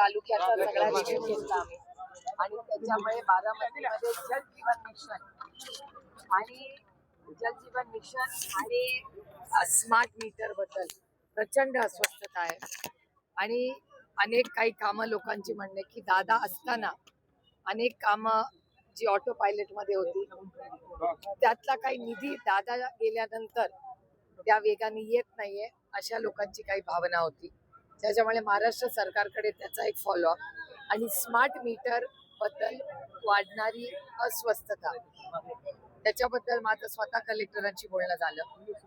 तालुक्याचा सगळा रिव्ह्यू घेतला आम्ही आणि त्याच्यामुळे बारामतीमध्ये जल जीवन मिशन आणि स्मार्ट मीटर बद्दल प्रचंड अस्वस्थता आहे आणि अनेक काही कामं लोकांची म्हणणे की दादा असताना अनेक कामं जी ऑटो पायलट मध्ये होती त्यातला काही निधी दादा गेल्यानंतर त्या वेगाने येत नाहीये अशा लोकांची काही भावना होती. त्याच्यामुळे महाराष्ट्र सरकारकडे त्याचा एक फॉलोअप आणि स्मार्ट मीटर बद्दल वाढणारी अस्वस्थता त्याच्याबद्दल माझं स्वतः कलेक्टरांशी बोलणं झालं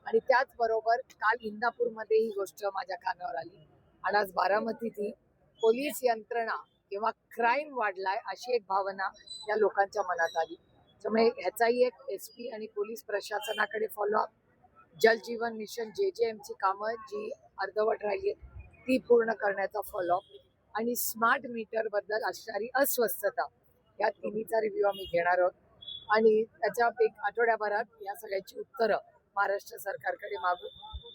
आणि त्याचबरोबर काल इंदापूरमध्ये ही गोष्ट माझ्या कानावर आली आणि आज बारामतीतही पोलीस यंत्रणा किंवा क्राईम वाढलाय अशी एक भावना या लोकांच्या मनात आली. त्यामुळे ह्याचाही एक SP आणि पोलीस प्रशासनाकडे फॉलोअप, जल जीवन मिशन JJMची कामं जी अर्धवट राहिली ती पूर्ण करण्याचा फॉलोअप आणि स्मार्ट मीटर बद्दल असणारी अस्वस्थता या तिन्हीचा रिव्ह्यू आम्ही घेणार आहोत आणि त्याच्या एक आठवड्याभरात या सगळ्याची उत्तरं महाराष्ट्र सरकारकडे मागू.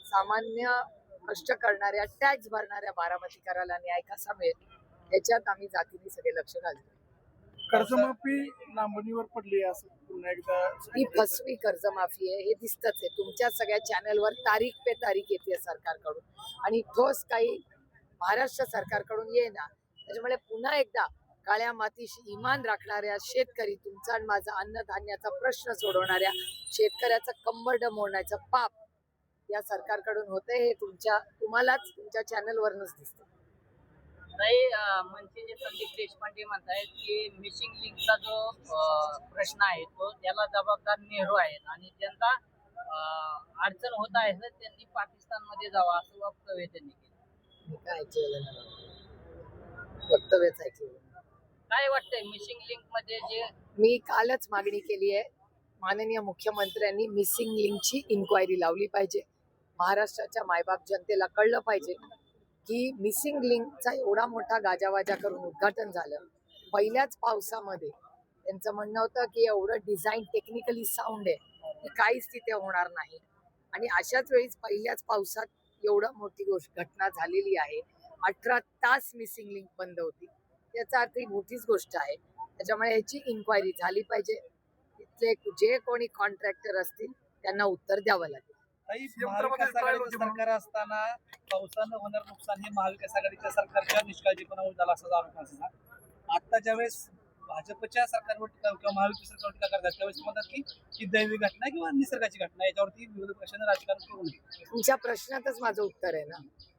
सामान्य कष्ट करणाऱ्या टॅक्स भरणाऱ्या बारामतीकराला न्याय कसा मिळेल याच्यात आम्ही जातीने सगळे लक्ष घालतो. कर्जमाफी लांबणीवर पडली असं पुन्हा एकदा ही फसवी कर्जमाफी आहे हे दिसतच आहे. तुमच्या सगळ्या चॅनलवर तारीख पे तारीख येते सरकारकडून आणि ठोस काही महाराष्ट्र सरकारकडून येईना. त्याच्यामुळे पुन्हा एकदा काळ्या मातीशी इमान राखणाऱ्या शेतकरी, तुमचा आणि माझा अन्नधान्याचा प्रश्न सोडवणाऱ्या शेतकऱ्याचं कंबरड मोडण्याचं पाप या सरकारकडून होतंय हे तुम्हालाच तुमच्या चॅनलवरच दिसतं. नाही, मनसेचे संदीप देशपांडे म्हणतायत की मिसिंग लिंकचा जो प्रश्न आहे तो त्याला जबाबदार नेहरू आहेत आणि ज्यांचा अडचण होत आहे तर त्यांनी पाकिस्तानमध्ये जावं असं वक्तव्य त्यांनी केलं. मी काय ऐकलेलं नाही, वक्तव्यच ऐकलेलं. काय वाटतंय मिसिंग लिंक मध्ये जे मी कालच मागणी केली आहे, माननीय मुख्यमंत्र्यांनी मिसिंग लिंकची इन्क्वायरी लावली पाहिजे. महाराष्ट्राच्या मायबाप जनतेला कळलं पाहिजे की मिसिंग लिंकचा एवढा मोठा गाजावाजा करून उद्घाटन झालं पहिल्याच पावसामध्ये. त्यांचं म्हणणं होतं की एवढं डिझाईन टेक्निकली साऊंड आहे की काहीच तिथे होणार नाही आणि अशाच वेळीच पहिल्याच पावसात एवढं मोठी घटना झालेली आहे. 18 तास मिसिंग लिंक बंद होती. याचा अर्थ ही मोठीच गोष्ट आहे. त्याच्यामुळे याची इन्क्वायरी झाली पाहिजे. तिथले जे कोणी कॉन्ट्रॅक्टर असतील त्यांना उत्तर द्यावं लागेल. महाविकास आघाडीचं सरकार असताना पावसानं होणार नुकसान हे महाविकास आघाडीच्या सरकारच्या निष्काळजीपणा झाला असा आरोप असला. आता ज्यावेळेस भाजपच्या सरकारवर टीका किंवा महाविकास सरकारवर टीका करतात त्यावेळेस म्हणतात की दैवी घटना किंवा निसर्गाची घटना याच्यावरती विरोधी पक्षाने राजकारण करू नये. तुमच्या प्रश्नातच माझं उत्तर आहे ना.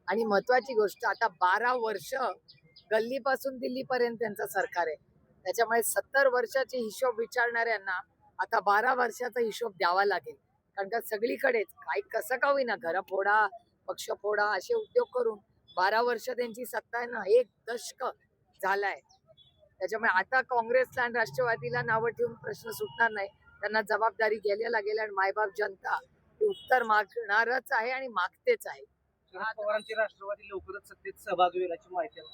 आणि महत्वाची गोष्ट, आता 12 वर्ष गल्लीपासून दिल्लीपर्यंत त्यांचं सरकार आहे. त्याच्यामुळे 70 वर्षाचे हिशोब विचारणाऱ्यांना आता 12 वर्षाचा हिशोब द्यावा लागेल. कारण का सगळीकडेच काही कसं का होईना घर फोडा, पक्ष फोडा असे उद्योग करून 12 वर्ष त्यांची सत्ता आहे ना, 1 दशक झालाय. त्याच्यामुळे आता काँग्रेसला आणि राष्ट्रवादीला नावं ठेवून प्रश्न सुटणार नाही. त्यांना जबाबदारी घ्यायला लागेल आणि मायबाप जनता हे उत्तर मागणारच आहे आणि मागतेच आहे. शरद पवारांची राष्ट्रवादी लवकरच सत्तेत सहभागी होईल अशी माहिती आहे.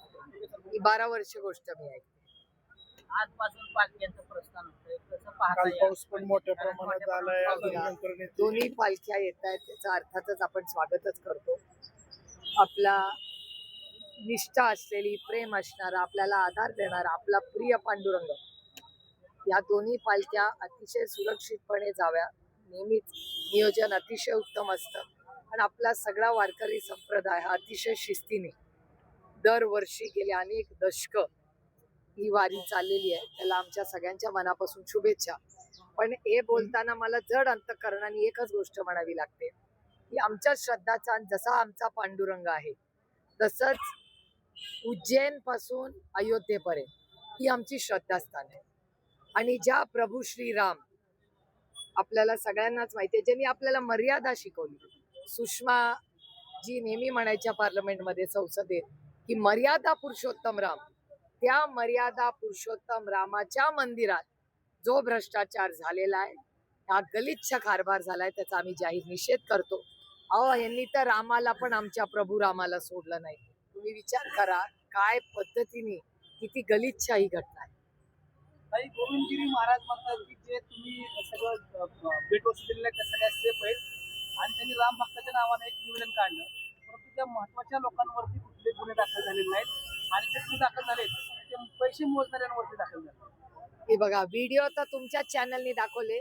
ही 12 वर्ष गोष्ट मी ऐकते. आजपासून पालख्यांचं प्रस्थान होतंय कसं काल पाहता पाऊस पण मोठ्या प्रमाणात आलाय. दोन्ही पालख्या येत आहेत त्याचा अर्थातच आपण स्वागतच करतो. आपला निष्ठा असलेली, प्रेम असणारा, आपल्याला आधार देणारा आपला प्रिय पांडुरंग या दोन्ही पालख्या अतिशय सुरक्षितपणे जाव्या. नेहमीच नियोजन अतिशय उत्तम असतं आणि आपला सगळा वारकरी संप्रदाय हा अतिशय शिस्तीने दरवर्षी गेले अनेक दशक ही वारी चाललेली आहे. त्याला आमच्या सगळ्यांच्या मनापासून शुभेच्छा. पण हे बोलताना मला जड अंतःकरणाने एकच गोष्ट म्हणावी लागते की आमच्या श्रद्धाचा जसा आमचा पांडुरंग आहे तसंच उज्जैन पासून अयोध्येपर्यंत ही आमची श्रद्धास्थान आहे. आणि ज्या प्रभू श्रीराम आपल्याला सगळ्यांनाच माहिती आहे ज्यांनी आपल्याला मर्यादा शिकवली. सुषमा जी नेहमी म्हणायच्या पार्लमेंटमध्ये, संसदेत, की मर्यादा पुरुषोत्तम राम, त्या मर्यादा पुरुषोत्तम रामाच्या मंदिरात जो भ्रष्टाचार झालेला आहे, हा गलिच्छ कारभार झालाय, त्याचा आम्ही जाहीर निषेध करतो. अहो, यांनी तर रामाला पण आमच्या प्रभू रामाला सोडलं नाही. तुम्ही विचार करा काय पद्धतीने किती गलिच्छ ही घटना आहे. काही गोविंदगिरी महाराज म्हणतात की जे तुम्ही सगळं भेट वस्तू दिलेल्या त्या सगळ्या सेफ आहेत आणि त्यांनी राम भक्ताच्या नावाने एक निवेदन काढलं, परंतु त्या महत्वाच्या लोकांवरती कुठले गुन्हे दाखल झालेले नाहीत. आणि जे तुम्ही दाखल झाले ते पैसे मोजणाऱ्यांवरती दाखल झाले. हे बघा, व्हिडिओ तर तुमच्याच चॅनलनी दाखवले,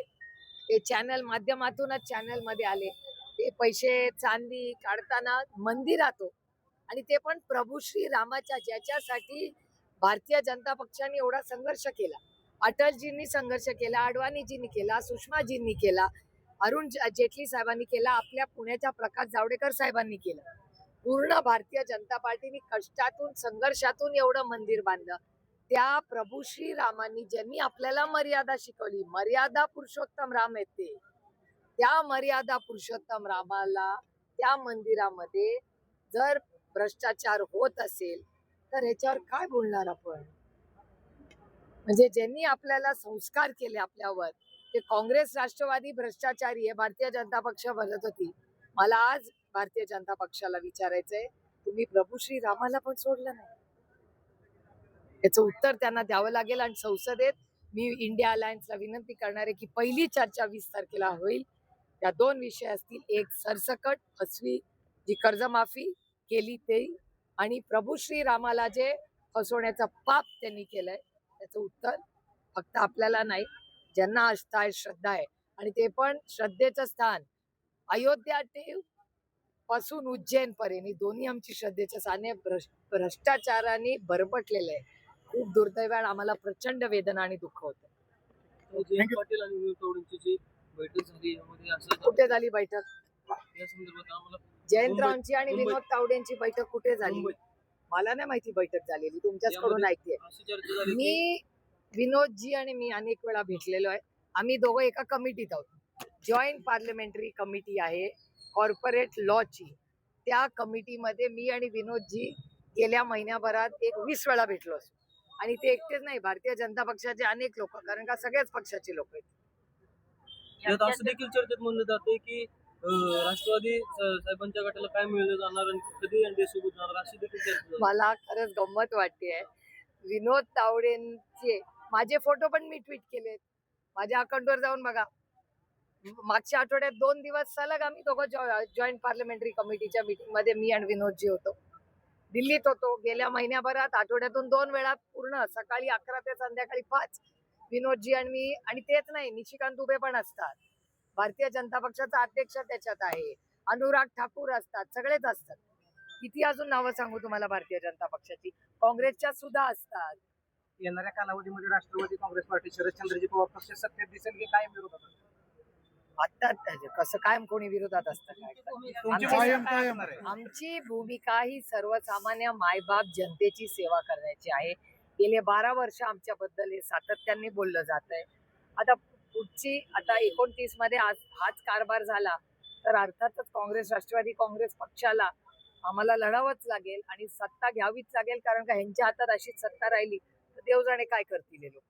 ते चॅनल माध्यमातूनच चॅनल मध्ये आले. ते पैसे चांदी काढताना मंदिरात हो, आणि ते पण प्रभू श्री रामाच्या, ज्याच्यासाठी भारतीय जनता पक्षाने एवढा संघर्ष केला. अटलजींनी संघर्ष केला, अडवाणीजींनी केला, सुषमाजींनी केला, अरुण जेटली साहेबांनी केला, आपल्या पुण्याच्या प्रकाश जावडेकर साहेबांनी केलं. पूर्ण भारतीय जनता पार्टीने कष्टातून संघर्षातून एवढं मंदिर बांधलं. त्या प्रभू श्री रामांनी ज्यांनी आपल्याला मर्यादा शिकवली, मर्यादा पुरुषोत्तम राम आहेत ते, त्या मर्यादा पुरुषोत्तम रामाला त्या मंदिरामध्ये जर भ्रष्टाचार होत असेल तर ह्याच्यावर काय बोलणार आपण? म्हणजे ज्यांनी आपल्याला संस्कार केले आपल्यावर, ते काँग्रेस राष्ट्रवादी भ्रष्टाचारी आहे, भारतीय जनता पक्ष म्हणत होती. मला आज भारतीय जनता पक्षाला विचारायचंय, तुम्ही प्रभू श्री रामाला पण सोडलं नाही. याचं उत्तर त्यांना द्यावं लागेल. आणि संसदेत मी इंडिया अलायन्सला विनंती करणार आहे की पहिली चर्चा 20 तारखेला होईल. त्या 2 विषय असतील, एक सरसकट फसवी जी कर्जमाफी केली ते, आणि प्रभू श्री रामाला जे फसवण्याचं पाप त्यांनी केलंय त्याचं उत्तर फक्त आपल्याला नाही, ज्यांना आस्था आहे, श्रद्धा आहे, आणि ते पण श्रद्धेचं स्थान अयोध्या ते पासून उज्जैन पर्यंत दोन्ही आमची श्रद्धेचं स्थान आहे. भ्रष्टाचाराने भरपटलेलं आहे. खूप दुर्दैव आहे. आम्हाला प्रचंड वेदना आणि दुःख होतं. जयंत पाटील आणि विनोद तावडेंची जी बैठक झाली यामध्ये असं कुठे झाली बैठक? या संदर्भात आम्हाला जयंतरावांची आणि मुंबईत. विनोद तावडेंची बैठक कुठे झाली? मुंबईत. मला नाही माहिती बैठक झालेली, तुमच्याचकडून यामध्ये ऐकते. अशी चर्चा झाली की मी विनोदजी आणि मी अनेक वेळा भेटलेलो आहे. आम्ही दोघं एका कमिटीत आहोत. जॉईंट पार्लमेंटरी कमिटी आहे कॉर्पोरेट लॉची. त्या कमिटीमध्ये मी आणि विनोदजी गेल्या महिन्याभरात 20 वेळा भेटलो असतो. आणि ते एकटेच नाही, भारतीय जनता पक्षाचे अनेक लोक, कारण का सगळ्याच पक्षाचे लोक आहेत. यात असं देखील चर्चेत म्हणलं जाते की राष्ट्रवादी साहेबांच्या गटाला काय मिळलं जाणार आणि कधी एनडीए सोबत जाणार अशी देखील चर्चा झाली. मला खरंच गंमत वाटते. विनोद तावडेंचे माझे फोटो पण मी ट्विट केलेत. माझ्या अकाउंटवर जाऊन बघा. मागच्या आठवड्यात 2 दिवस सलग आम्ही दोघं जॉईंट पार्लमेंटरी कमिटीच्या मीटिंग मध्ये मी आणि विनोदजी होतो. दिल्लीत होतो. गेल्या महिन्याभरात आठवड्यातून 2 वेळा पूर्ण सकाळी 11 ते संध्याकाळी 5 विनोदजी आणि मी. आणि तेच नाही, निशिकांत दुबे पण असतात, भारतीय जनता पक्षाचा अध्यक्ष त्याच्यात आहे, अनुराग ठाकूर असतात, सगळेच असतात. किती अजून नावं सांगू तुम्हाला भारतीय जनता पक्षाची? काँग्रेसच्या सुद्धा असतात. येणाऱ्या कालावधीमध्ये राष्ट्रवादी काँग्रेस पार्टी शरदचंद्रजी पवार पक्ष सत्तेत दिसेल की कायम विरोधात असेल? आता कसं कायम कोणी विरोधात असतं काय? तुमची आमची- भूमिका काय असणार आहे? आमची भूमिका ही सर्वसामान्य मायबाप जनतेची सेवा करण्याची आहे. गेले 12 वर्ष आमच्याबद्दल हे सातत्याने बोललं जात आहे. आता पुढची 29 मध्ये हाच कारभार झाला तर अर्थातच काँग्रेस राष्ट्रवादी काँग्रेस पक्षाला आम्हाला लढावंच लागेल आणि सत्ता घ्यावीच लागेल, कारण का ह्यांच्या हातात अशीच सत्ता राहिली तर देव जाणे काय करतील हे लोक.